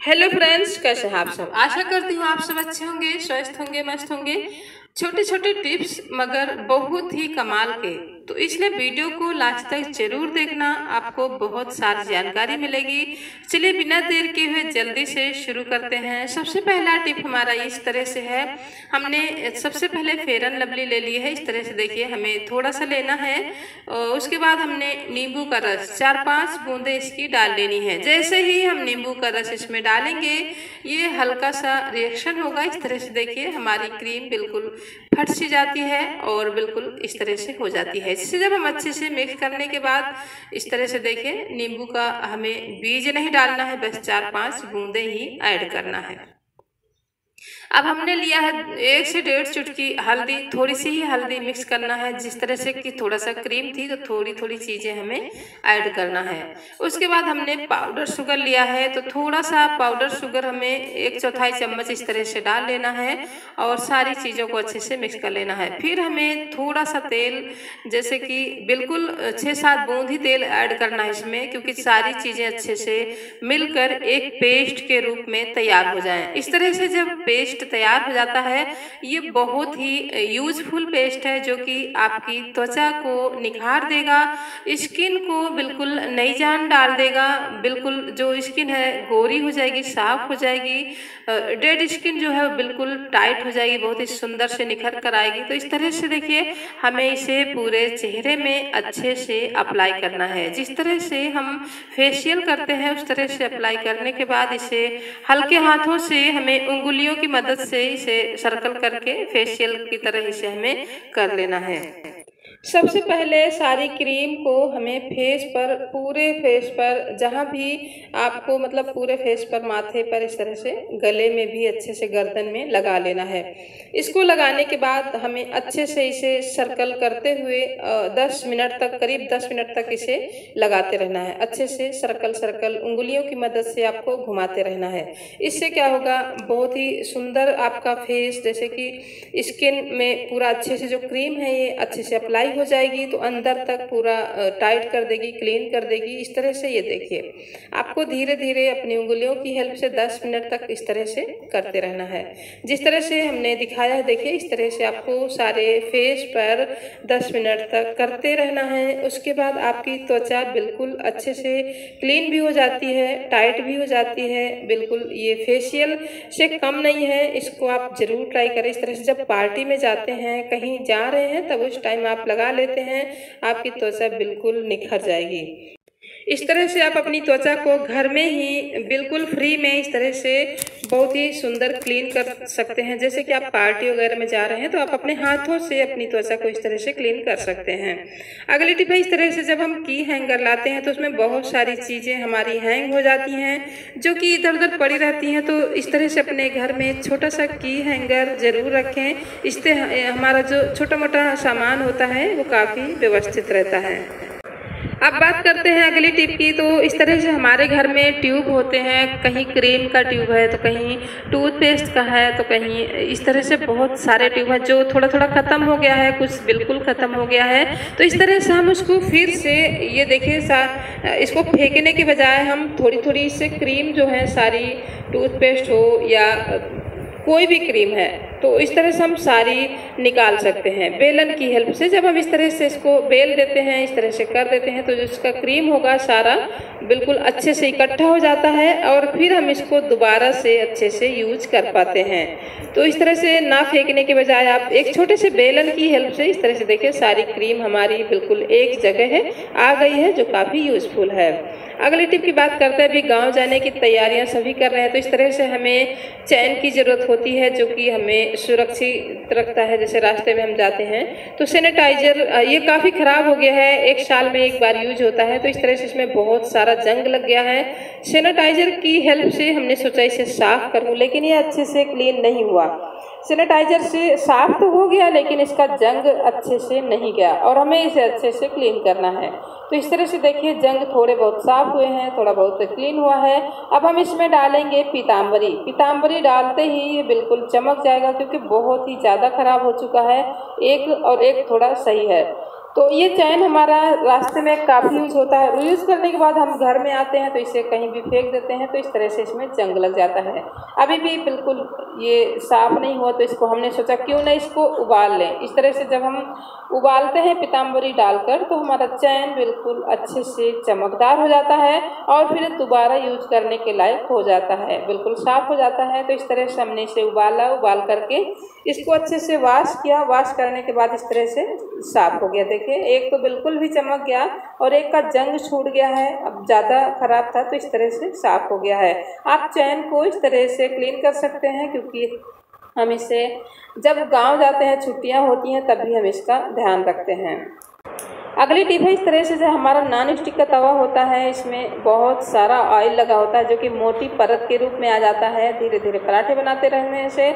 Hello friends, कैसे हैं आप सब। आशा करती हूँ आप सब अच्छे होंगे, स्वस्थ होंगे, मस्त होंगे। छोटे छोटे टिप्स मगर बहुत ही कमाल के, तो इसलिए वीडियो को लास्ट तक जरूर देखना, आपको बहुत सारी जानकारी मिलेगी। चलिए बिना देर के हुए जल्दी से शुरू करते हैं। सबसे पहला टिप हमारा इस तरह से है। हमने सबसे पहले फेयर एंड लवली ले ली है। इस तरह से देखिए, हमें थोड़ा सा लेना है और उसके बाद हमने नींबू का रस 4-5 बूंदे इसकी डाल लेनी है। जैसे ही हम नींबू का रस इसमें डालेंगे, ये हल्का सा रिएक्शन होगा। इस तरह से देखिए हमारी क्रीम बिल्कुल फट सी जाती है और बिल्कुल इस तरह से हो जाती है। इसे जब हम अच्छे से मिक्स करने के बाद इस तरह से देखिए, नींबू का हमें बीज नहीं डालना है, बस 4-5 बूंदे ही ऐड करना है। अब हमने लिया है 1 से 1.5 चुटकी हल्दी, थोड़ी सी ही हल्दी मिक्स करना है। जिस तरह से कि थोड़ा सा क्रीम थी तो थोड़ी थोड़ी चीज़ें हमें ऐड करना है। उसके बाद हमने पाउडर शुगर लिया है, तो थोड़ा सा पाउडर शुगर हमें 1/4 चम्मच इस तरह से डाल लेना है और सारी चीज़ों को अच्छे से मिक्स कर लेना है। फिर हमें थोड़ा सा तेल, जैसे कि बिल्कुल 6-7 बूंद ही तेल ऐड करना है इसमें, क्योंकि सारी चीज़ें अच्छे से मिलकर एक पेस्ट के रूप में तैयार हो जाएं। इस तरह से जब पेस्ट तैयार हो जाता है, ये बहुत ही यूजफुल पेस्ट है जो कि आपकी त्वचा को निखार देगा, स्किन को बिल्कुल नई जान डाल देगा। बिल्कुल जो स्किन है गोरी हो जाएगी, साफ हो जाएगी। डेड स्किन जो है बिल्कुल टाइट हो जाएगी, बहुत ही सुंदर से निखर कर आएगी। तो इस तरह से देखिए, हमें इसे पूरे चेहरे में अच्छे से अप्लाई करना है। जिस तरह से हम फेशियल करते हैं उस तरह से अप्लाई करने के बाद इसे हल्के हाथों से, हमें उंगलियों की मदद से इसे सर्कल करके फेशियल की तरह इसे हमें कर लेना है। सबसे पहले सारी क्रीम को हमें फेस पर, पूरे फेस पर, जहाँ भी आपको मतलब पूरे फेस पर, माथे पर, इस तरह से गले में भी अच्छे से गर्दन में लगा लेना है। इसको लगाने के बाद हमें अच्छे से इसे सर्कल करते हुए 10 मिनट तक, करीब 10 मिनट तक इसे लगाते रहना है। अच्छे से सर्कल सर्कल उंगलियों की मदद से आपको घुमाते रहना है। इससे क्या होगा, बहुत ही सुंदर आपका फेस, जैसे कि स्किन में पूरा अच्छे से जो क्रीम है ये अच्छे से अप्लाई हो जाएगी, तो अंदर तक पूरा टाइट कर देगी, क्लीन कर देगी। इस तरह से ये देखिए, आपको धीरे धीरे अपनी उंगलियों की हेल्प से 10 मिनट तक इस तरह से करते रहना है। जिस तरह से हमने दिखाया है, देखिए इस तरह से आपको सारे फेस पर 10 मिनट तक करते रहना है। उसके बाद आपकी त्वचा बिल्कुल अच्छे से क्लीन भी हो जाती है, टाइट भी हो जाती है। बिल्कुल ये फेशियल से कम नहीं है, इसको आप जरूर ट्राई करें। इस तरह से जब पार्टी में जाते हैं, कहीं जा रहे हैं, तब उस टाइम आप लगा लेते हैं, आपकी त्वचा बिल्कुल निखर जाएगी। इस तरह से आप अपनी त्वचा को घर में ही बिल्कुल फ्री में इस तरह से बहुत ही सुंदर क्लीन कर सकते हैं। जैसे कि आप पार्टी वगैरह में जा रहे हैं तो आप अपने हाथों से अपनी त्वचा को इस तरह से क्लीन कर सकते हैं। अगली टिप है, इस तरह से जब हम की हैंगर लाते हैं तो उसमें बहुत सारी चीज़ें हमारी हैंग हो जाती हैं जो कि इधर उधर पड़ी रहती हैं। तो इस तरह से अपने घर में एक छोटा सा की हैंगर जरूर रखें। इससे हमारा जो छोटा मोटा सामान होता है वो काफ़ी व्यवस्थित रहता है। अब बात करते हैं अगली टिप की। तो इस तरह से हमारे घर में ट्यूब होते हैं, कहीं क्रीम का ट्यूब है तो कहीं टूथपेस्ट का है, तो कहीं इस तरह से बहुत सारे ट्यूब हैं जो थोड़ा थोड़ा ख़त्म हो गया है, कुछ बिल्कुल ख़त्म हो गया है। तो इस तरह से हम उसको फिर से, ये देखिए इसको फेंकने के बजाय हम थोड़ी थोड़ी इससे क्रीम जो है, सारी टूथपेस्ट हो या कोई भी क्रीम है, तो इस तरह से हम सारी निकाल सकते हैं बेलन की हेल्प से। जब हम इस तरह से इसको बेल देते हैं, इस तरह से कर देते हैं, तो जो इसका क्रीम होगा सारा बिल्कुल अच्छे से इकट्ठा हो जाता है और फिर हम इसको दोबारा से अच्छे से यूज कर पाते हैं। तो इस तरह से ना फेंकने के बजाय आप एक छोटे से बेलन की हेल्प से इस तरह से देखिए, सारी क्रीम हमारी बिल्कुल एक जगह है आ गई है, जो काफ़ी यूजफुल है। अगली टिप की बात करते हैं। अभी गांव जाने की तैयारियां सभी कर रहे हैं, तो इस तरह से हमें चैन की ज़रूरत होती है जो कि हमें सुरक्षित रखता है। जैसे रास्ते में हम जाते हैं तो सैनिटाइजर ये काफ़ी ख़राब हो गया है, 1 साल में 1 बार यूज होता है, तो इस तरह से इसमें बहुत सारा जंग लग गया है। सैनिटाइजर की हेल्प से हमने सोचा इसे साफ़ करूँ, लेकिन ये अच्छे से क्लीन नहीं हुआ। सैनिटाइजर से साफ तो हो गया, लेकिन इसका जंग अच्छे से नहीं गया और हमें इसे अच्छे से क्लीन करना है। तो इस तरह से देखिए, जंग थोड़े बहुत साफ हुए हैं, थोड़ा बहुत क्लीन हुआ है। अब हम इसमें डालेंगे पीताम्बरी। पीताम्बरी डालते ही ये बिल्कुल चमक जाएगा, क्योंकि बहुत ही ज़्यादा खराब हो चुका है। एक और एक थोड़ा सही है। तो ये चैन हमारा रास्ते में काफ़ी यूज़ होता है। यूज़ करने के बाद हम घर में आते हैं तो इसे कहीं भी फेंक देते हैं, तो इस तरह से इसमें जंग लग जाता है। अभी भी बिल्कुल ये साफ़ नहीं हुआ, तो इसको हमने सोचा क्यों ना इसको उबाल लें। इस तरह से जब हम उबालते हैं पीताम्बरी डालकर, तो हमारा चैन बिल्कुल अच्छे से चमकदार हो जाता है और फिर दोबारा यूज करने के लायक हो जाता है, बिल्कुल साफ़ हो जाता है। तो इस तरह से हमने इसे उबाल करके इसको अच्छे से वॉश किया। वॉश करने के बाद इस तरह से साफ़ हो गया। देखिए, एक तो बिल्कुल भी चमक गया और एक का जंग छूट गया है। अब ज़्यादा ख़राब था तो इस तरह से साफ़ हो गया है। आप चैन को इस तरह से क्लीन कर सकते हैं, क्योंकि हम इसे जब गांव जाते हैं, छुट्टियां होती हैं, तभी हम इसका ध्यान रखते हैं। अगली टिप है, इस तरह से जो हमारा नॉन स्टिक का तवा होता है, इसमें बहुत सारा ऑयल लगा होता है जो कि मोटी परत के रूप में आ जाता है धीरे धीरे पराठे बनाते रहने से।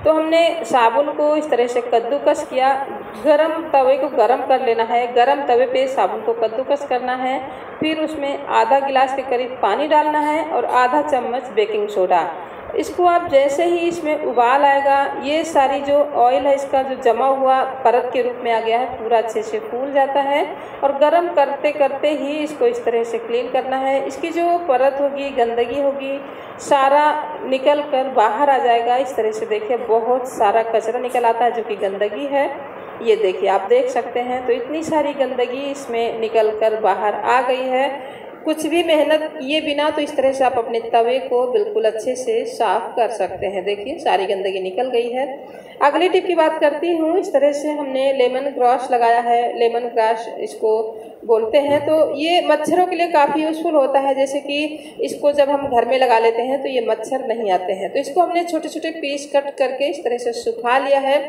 तो हमने साबुन को इस तरह से कद्दूकस किया। गरम तवे को गरम कर लेना है। गरम तवे पे साबुन को कद्दूकस करना है। फिर उसमें आधा गिलास के करीब पानी डालना है और आधा चम्मच बेकिंग सोडा। इसको आप जैसे ही इसमें उबाल आएगा, ये सारी जो ऑयल है इसका जो जमा हुआ परत के रूप में आ गया है, पूरा अच्छे से फूल जाता है। और गरम करते करते ही इसको इस तरह से क्लीन करना है। इसकी जो परत होगी, गंदगी होगी, सारा निकल कर बाहर आ जाएगा। इस तरह से देखिए, बहुत सारा कचरा निकल आता है जो कि गंदगी है। ये देखिए, आप देख सकते हैं। तो इतनी सारी गंदगी इसमें निकल कर बाहर आ गई है। कुछ भी मेहनत किए बिना तो इस तरह से आप अपने तवे को बिल्कुल अच्छे से साफ़ कर सकते हैं। देखिए, सारी गंदगी निकल गई है। अगली टिप की बात करती हूँ। इस तरह से हमने लेमन ग्रास लगाया है। लेमन ग्रास इसको बोलते हैं। तो ये मच्छरों के लिए काफ़ी यूज़फुल होता है। जैसे कि इसको जब हम घर में लगा लेते हैं तो ये मच्छर नहीं आते हैं। तो इसको हमने छोटे छोटे पीस कट करके इस तरह से सुखा लिया है,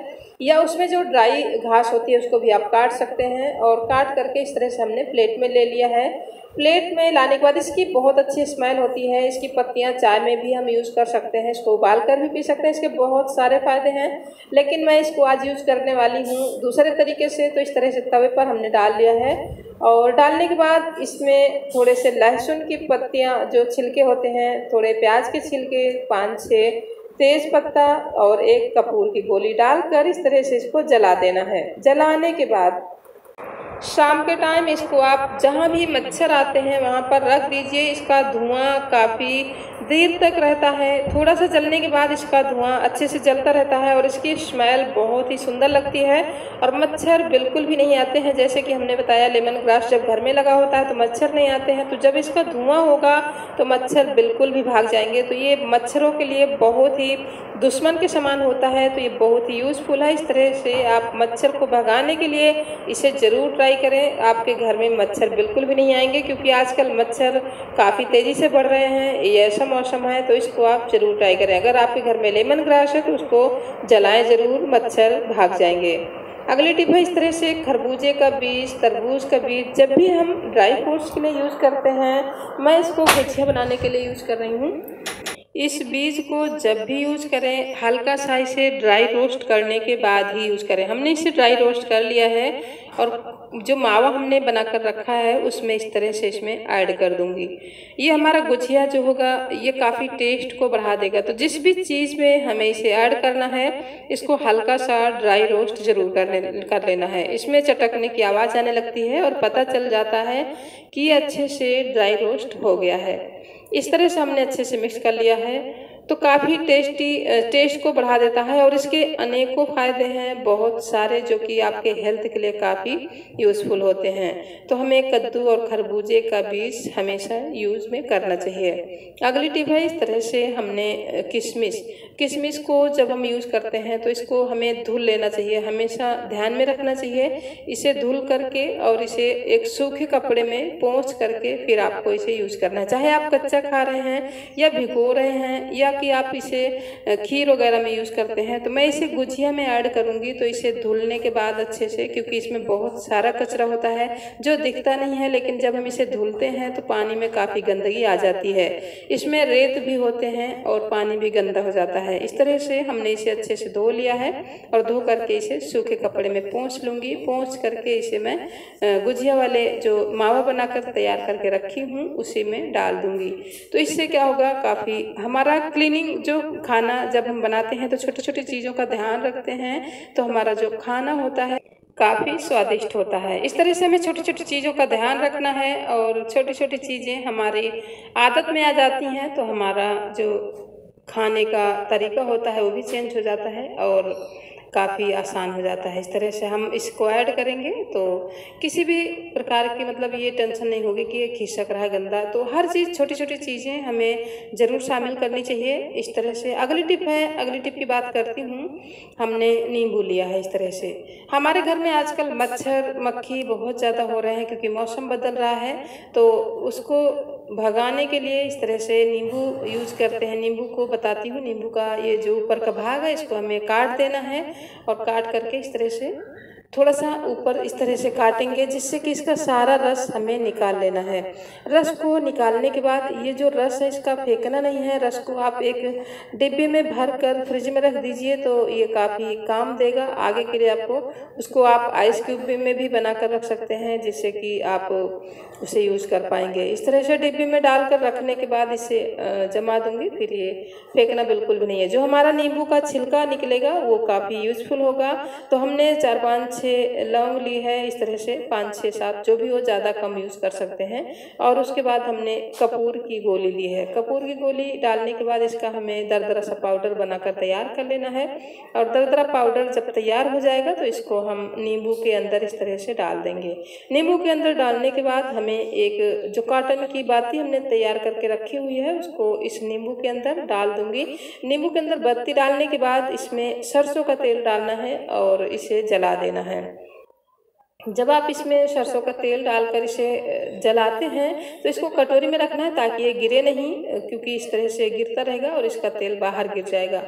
या उसमें जो ड्राई घास होती है उसको भी आप काट सकते हैं। और काट करके इस तरह से हमने प्लेट में ले लिया है। प्लेट में लाने के बाद इसकी बहुत अच्छी स्मेल होती है। इसकी पत्तियां चाय में भी हम यूज़ कर सकते हैं। इसको उबाल कर भी पी सकते हैं। इसके बहुत सारे फ़ायदे हैं, लेकिन मैं इसको आज यूज़ करने वाली हूँ दूसरे तरीके से। तो इस तरह से तवे पर हमने डाल लिया है और डालने के बाद इसमें थोड़े से लहसुन की पत्तियाँ जो छिलके होते हैं, थोड़े प्याज के छिलके, 5-6 तेज पत्ता और 1 कपूर की गोली डालकर इस तरह से इसको जला देना है। जलाने के बाद शाम के टाइम इसको आप जहाँ भी मच्छर आते हैं वहाँ पर रख दीजिए। इसका धुआं काफ़ी देर तक रहता है। थोड़ा सा जलने के बाद इसका धुआं अच्छे से जलता रहता है और इसकी स्मेल बहुत ही सुंदर लगती है और मच्छर बिल्कुल भी नहीं आते हैं। जैसे कि हमने बताया, लेमन ग्रास जब घर में लगा होता है तो मच्छर नहीं आते हैं। तो जब इसका धुआं होगा तो मच्छर बिल्कुल भी भाग जाएंगे। तो ये मच्छरों के लिए बहुत ही दुश्मन के समान होता है। तो ये बहुत ही यूज़फुल है। इस तरह से आप मच्छर को भगाने के लिए इसे ज़रूर ट्राई करें। आपके घर में मच्छर बिल्कुल भी नहीं आएंगे, क्योंकि आजकल मच्छर काफ़ी तेज़ी से बढ़ रहे हैं। ये ऐसा मौसम है, तो इसको आप ज़रूर ट्राई करें। अगर आपके घर में लेमन ग्रास है तो उसको जलाएं ज़रूर, मच्छर भाग जाएंगे। अगली टिप है, इस तरह से खरबूजे का बीज, तरबूज का बीज जब भी हम ड्राई फ्रूट्स के लिए यूज़ करते हैं, मैं इसको गुजिया बनाने के लिए यूज़ कर रही हूँ। इस बीज को जब भी यूज़ करें, हल्का सा इसे ड्राई रोस्ट करने के बाद ही यूज़ करें। हमने इसे ड्राई रोस्ट कर लिया है और जो मावा हमने बनाकर रखा है उसमें इस तरह से इसमें ऐड कर दूंगी। ये हमारा गुजिया जो होगा ये काफ़ी टेस्ट को बढ़ा देगा। तो जिस भी चीज़ में हमें इसे ऐड करना है, इसको हल्का सा ड्राई रोस्ट जरूर कर लेना है। इसमें चटकने की आवाज़ आने लगती है और पता चल जाता है कि अच्छे से ड्राई रोस्ट हो गया है। इस तरह से हमने अच्छे से मिक्स कर लिया है। तो काफ़ी टेस्ट को बढ़ा देता है और इसके अनेकों फ़ायदे हैं, बहुत सारे, जो कि आपके हेल्थ के लिए काफ़ी यूज़फुल होते हैं। तो हमें कद्दू और खरबूजे का बीज हमेशा यूज़ में करना चाहिए। अगली टिप है, इस तरह से हमने किशमिश को जब हम यूज़ करते हैं तो इसको हमें धुल लेना चाहिए। हमेशा ध्यान में रखना चाहिए, इसे धुल करके और इसे एक सूखे कपड़े में पोंछ करके फिर आपको इसे यूज़ करना है। चाहे आप कच्चा खा रहे हैं या भिगो रहे हैं या कि आप इसे खीर वगैरह में यूज़ करते हैं। तो मैं इसे गुजिया में ऐड करूँगी। तो इसे धुलने के बाद अच्छे से, क्योंकि इसमें बहुत सारा कचरा होता है जो दिखता नहीं है, लेकिन जब हम इसे धुलते हैं तो पानी में काफ़ी गंदगी आ जाती है। इसमें रेत भी होते हैं और पानी भी गंदा हो जाता है। इस तरह से हमने इसे अच्छे से धो लिया है और धो करके इसे सूखे कपड़े में पोंछ लूँगी। पोंछ करके इसे मैं गुजिया वाले जो मावा बनाकर तैयार करके रखी हूँ उसी में डाल दूँगी। तो इससे क्या होगा, काफ़ी हमारा क्लीनिंग, जो खाना जब हम बनाते हैं तो छोटी छोटी चीज़ों का ध्यान रखते हैं, तो हमारा जो खाना होता है काफ़ी स्वादिष्ट होता है। इस तरह से हमें छोटी छोटी चीज़ों का ध्यान रखना है और छोटी छोटी चीज़ें हमारी आदत में आ जाती हैं तो हमारा जो खाने का तरीका होता है वो भी चेंज हो जाता है और काफ़ी आसान हो जाता है। इस तरह से हम इसको ऐड करेंगे तो किसी भी प्रकार की मतलब ये टेंशन नहीं होगी कि ये खिसक रहा है गंदा। तो हर चीज़ छोटी छोटी चीज़ें हमें ज़रूर शामिल करनी चाहिए। इस तरह से अगली टिप है, अगली टिप की बात करती हूँ। हमने नींबू लिया है। इस तरह से हमारे घर में आजकल मच्छर मक्खी बहुत ज़्यादा हो रहे हैं क्योंकि मौसम बदल रहा है, तो उसको भगाने के लिए इस तरह से नींबू यूज़ करते हैं। नींबू को बताती हूँ, नींबू का ये जो ऊपर का भाग है इसको हमें काट देना है और काट करके इस तरह से थोड़ा सा ऊपर इस तरह से काटेंगे जिससे कि इसका सारा रस हमें निकाल लेना है। रस को निकालने के बाद ये जो रस है इसका फेंकना नहीं है। रस को आप एक डिब्बे में भर कर फ्रिज में रख दीजिए तो ये काफ़ी काम देगा आगे के लिए आपको। उसको आप आइस क्यूब में भी बना कर रख सकते हैं जिससे कि आप उसे यूज़ कर पाएंगे। इस तरह से डिब्बे में डालकर रखने के बाद इसे जमा दूंगी, फिर ये फेंकना बिल्कुल भी नहीं है। जो हमारा नींबू का छिलका निकलेगा वो काफ़ी यूज़फुल होगा। तो हमने 4-5-6 लौंग ली है। इस तरह से 5-6-7 जो भी हो, ज़्यादा कम यूज़ कर सकते हैं। और उसके बाद हमने कपूर की गोली ली है। कपूर की गोली डालने के बाद इसका हमें दरदरा सा पाउडर बनाकर तैयार कर लेना है। और दरदरा पाउडर जब तैयार हो जाएगा तो इसको हम नींबू के अंदर इस तरह से डाल देंगे। नींबू के अंदर डालने के बाद हमें एक जो कॉटन की बाती हमने तैयार करके रखी हुई है उसको इस नींबू के अंदर डाल दूंगी। नींबू के अंदर बत्ती डालने के बाद इसमें सरसों का तेल डालना है और इसे जला देना है। जब आप इसमें सरसों का तेल डालकर इसे जलाते हैं तो इसको कटोरी में रखना है ताकि ये गिरे नहीं, क्योंकि इस तरह से गिरता रहेगा और इसका तेल बाहर गिर जाएगा।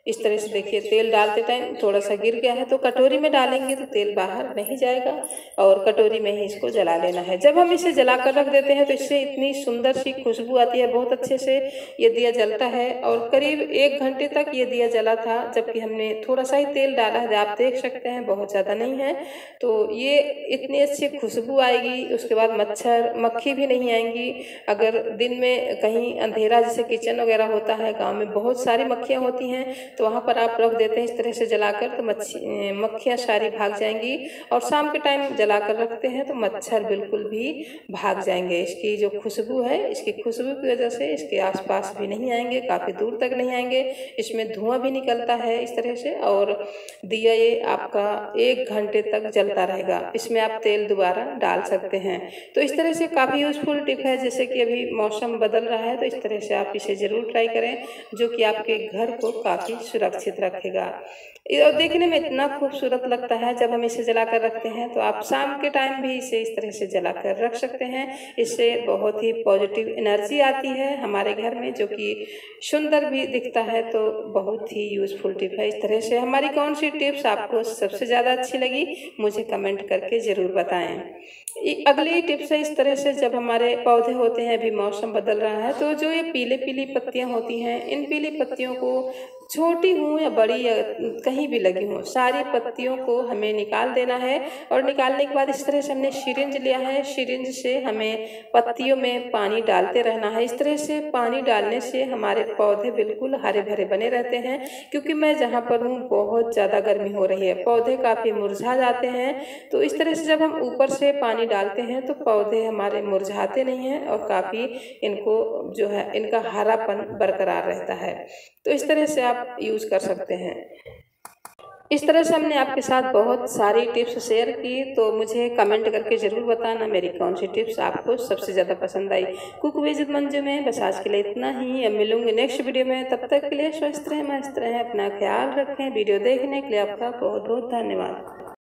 इस तरह से देखिए तेल डालते टाइम थोड़ा सा गिर गया है तो कटोरी में डालेंगे तो तेल बाहर नहीं जाएगा और कटोरी में ही इसको जला लेना है। जब हम इसे जला कर रख देते हैं तो इससे इतनी सुंदर सी खुशबू आती है, बहुत अच्छे से ये दिया जलता है। और करीब 1 घंटे तक ये दिया जला था, जबकि हमने थोड़ा सा ही तेल डाला है, आप देख सकते हैं बहुत ज़्यादा नहीं है। तो ये इतनी अच्छी खुशबू आएगी, उसके बाद मच्छर मक्खी भी नहीं आएंगी। अगर दिन में कहीं अंधेरा जैसे किचन वगैरह होता है, गाँव में बहुत सारी मक्खियाँ होती हैं, तो वहाँ पर आप रख देते हैं इस तरह से जलाकर तो मक्खियाँ सारी भाग जाएंगी। और शाम के टाइम जलाकर रखते हैं तो मच्छर बिल्कुल भी भाग जाएंगे। इसकी जो खुशबू है, इसकी खुशबू की वजह से इसके आसपास भी नहीं आएंगे, काफ़ी दूर तक नहीं आएंगे। इसमें धुआं भी निकलता है इस तरह से और दिया ये आपका 1 घंटे तक जलता रहेगा। इसमें आप तेल दोबारा डाल सकते हैं। तो इस तरह से काफ़ी यूज़फुल टिप है। जैसे कि अभी मौसम बदल रहा है तो इस तरह से आप इसे ज़रूर ट्राई करें, जो कि आपके घर को काफ़ी सुरक्षित रखेगा। और देखने में इतना खूबसूरत लगता है जब हम इसे जलाकर रखते हैं। तो आप शाम के टाइम भी इसे इस तरह से जलाकर रख सकते हैं। इससे बहुत ही पॉजिटिव एनर्जी आती है हमारे घर में, जो कि सुंदर भी दिखता है। तो बहुत ही यूज़फुल टिप है। इस तरह से हमारी कौन सी टिप्स आपको सबसे ज़्यादा अच्छी लगी मुझे कमेंट करके ज़रूर बताएं। अगली टिप्स है इस तरह से, जब हमारे पौधे होते हैं, अभी मौसम बदल रहा है, तो जो ये पीली पीली पत्तियां होती हैं, इन पीली पत्तियों को छोटी हों या बड़ी या कहीं भी लगी हों, सारी पत्तियों को हमें निकाल देना है। और निकालने के बाद इस तरह से हमने सिरिंज लिया है, सिरिंज से हमें पत्तियों में पानी डालते रहना है। इस तरह से पानी डालने से हमारे पौधे बिल्कुल हरे भरे बने रहते हैं। क्योंकि मैं जहाँ पर हूँ बहुत ज़्यादा गर्मी हो रही है, पौधे काफ़ी मुरझा जाते हैं। तो इस तरह से जब हम ऊपर से पानी डालते हैं तो पौधे हमारे मुरझाते नहीं हैं और काफ़ी इनको जो है इनका हरापन बरकरार रहता है। तो इस तरह से आप यूज़ कर सकते हैं। इस तरह से हमने आपके साथ बहुत सारी टिप्स शेयर की, तो मुझे कमेंट करके ज़रूर बताना मेरी कौन सी टिप्स आपको सबसे ज़्यादा पसंद आई। कुक विद मंजू में बस आज के लिए इतना ही। अब मिलूंगी नेक्स्ट वीडियो में, तब तक के लिए स्वस्थ रहें, मस्त रहें, अपना ख्याल रखें। वीडियो देखने के लिए आपका बहुत बहुत धन्यवाद।